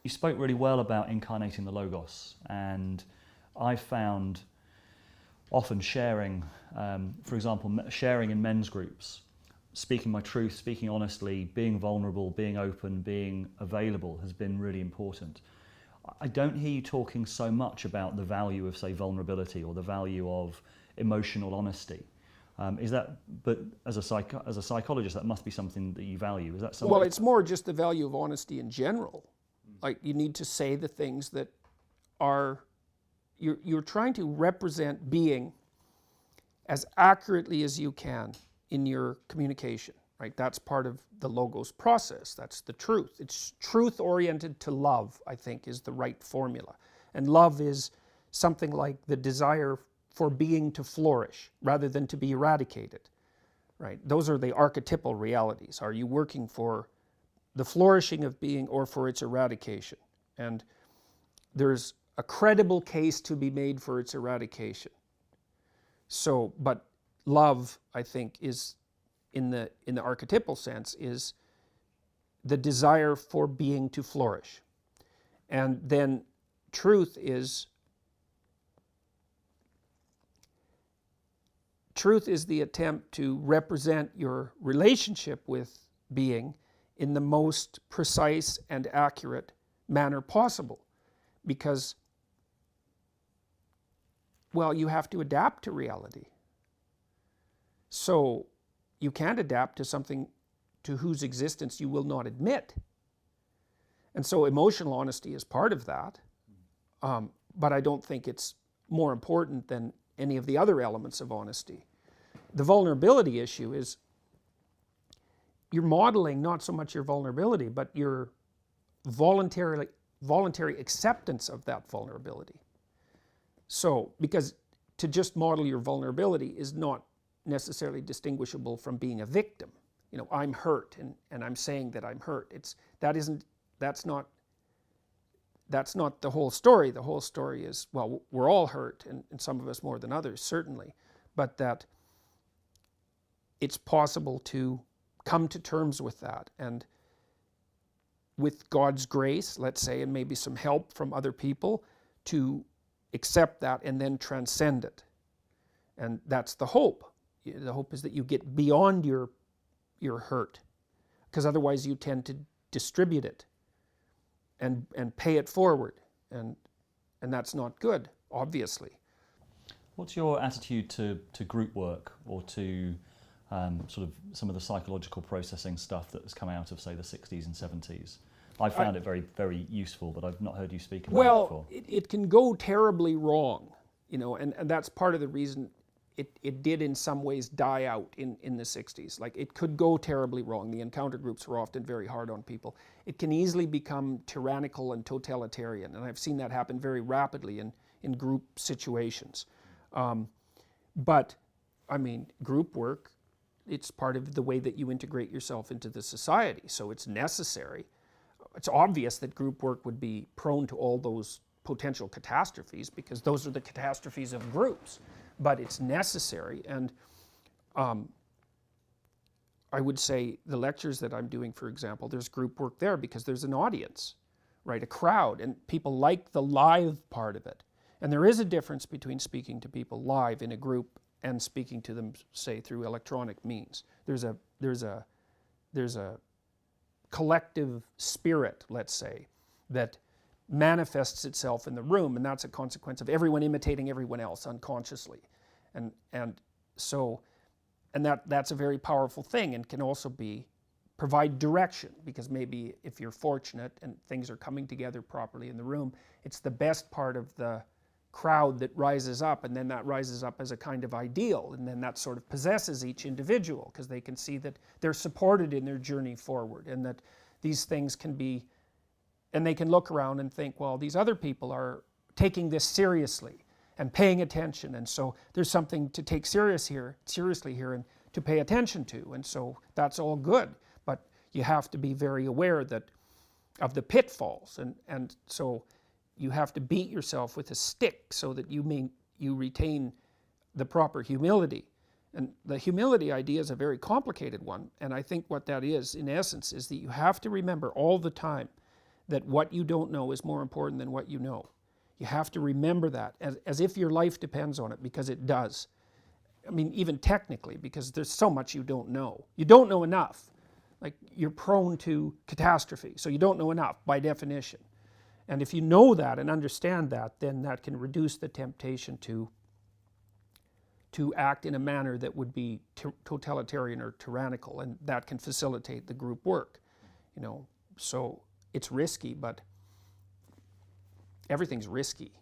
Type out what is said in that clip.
You spoke really well about incarnating the Logos, and I found often sharing, for example, sharing in men's groups, speaking my truth, speaking honestly, being vulnerable, being open, being available has been really important. I don't hear you talking so much about the value of, say, vulnerability or the value of emotional honesty. But as a psychologist, that must be something that you value. Is that something? Well, it's more just the value of honesty in general. Like, you need to say the things that are, you're trying to represent being as accurately as you can in your communication, right? That's part of the Logos process. That's the truth. It's truth oriented to love, I think, is the right formula. And love is something like the desire for being to flourish rather than to be eradicated, right? Those are the archetypal realities. Are you working for the flourishing of being or for its eradication? And there's a credible case to be made for its eradication. So, but love, I think, is in the archetypal sense, is the desire for being to flourish. And then truth is the attempt to represent your relationship with being in the most precise and accurate manner possible. Because, well, you have to adapt to reality. So you can't adapt to something to whose existence you will not admit. And so emotional honesty is part of that. But I don't think it's more important than any of the other elements of honesty. The vulnerability issue is you're modeling not so much your vulnerability, but your voluntary acceptance of that vulnerability. So, because to just model your vulnerability is not necessarily distinguishable from being a victim. You know, I'm hurt and I'm saying that I'm hurt. That's not the whole story. The whole story is, well, we're all hurt, and some of us more than others, certainly, but that it's possible to come to terms with that, and with God's grace, let's say, and maybe some help from other people, to accept that and then transcend it. And that's the hope. The hope is that you get beyond your hurt, because otherwise you tend to distribute it and pay it forward, and that's not good, obviously. What's your attitude to group work, or to sort of some of the psychological processing stuff that has come out of, say, the 60s and 70s? I found it very, very useful, but I've not heard you speak about it before. Well, it can go terribly wrong, you know, and that's part of the reason it did in some ways die out in the 60s. Like, it could go terribly wrong. The encounter groups were often very hard on people. It can easily become tyrannical and totalitarian, and I've seen that happen very rapidly in group situations. But, I mean, group work, it's part of the way that you integrate yourself into the society, so it's necessary. It's obvious that group work would be prone to all those potential catastrophes, because those are the catastrophes of groups. But it's necessary, and I would say the lectures that I'm doing, for example, there's group work there because there's an audience, right, a crowd, and people like the live part of it. And there is a difference between speaking to people live in a group and speaking to them, say, through electronic means. There's a collective spirit, let's say, that manifests itself in the room, and that's a consequence of everyone imitating everyone else unconsciously, and that's a very powerful thing, and can also provide direction, because maybe if you're fortunate and things are coming together properly in the room, it's the best part of the crowd that rises up, and then that rises up as a kind of ideal, and then that sort of possesses each individual, because they can see that they're supported in their journey forward, and that these things can be, and they can look around and think, well, these other people are taking this seriously and paying attention, and so there's something to take seriously here and to pay attention to, and so that's all good. But you have to be very aware of the pitfalls, and so you have to beat yourself with a stick so that you retain the proper humility. And the humility idea is a very complicated one, and I think what that is, in essence, is that you have to remember all the time that what you don't know is more important than what you know. You have to remember that as if your life depends on it, because it does. I mean, even technically, because there's so much you don't know. You don't know enough. Like, you're prone to catastrophe, so you don't know enough by definition. And if you know that and understand that, then that can reduce the temptation to act in a manner that would be totalitarian or tyrannical, and that can facilitate the group work. You know, so it's risky, but everything's risky.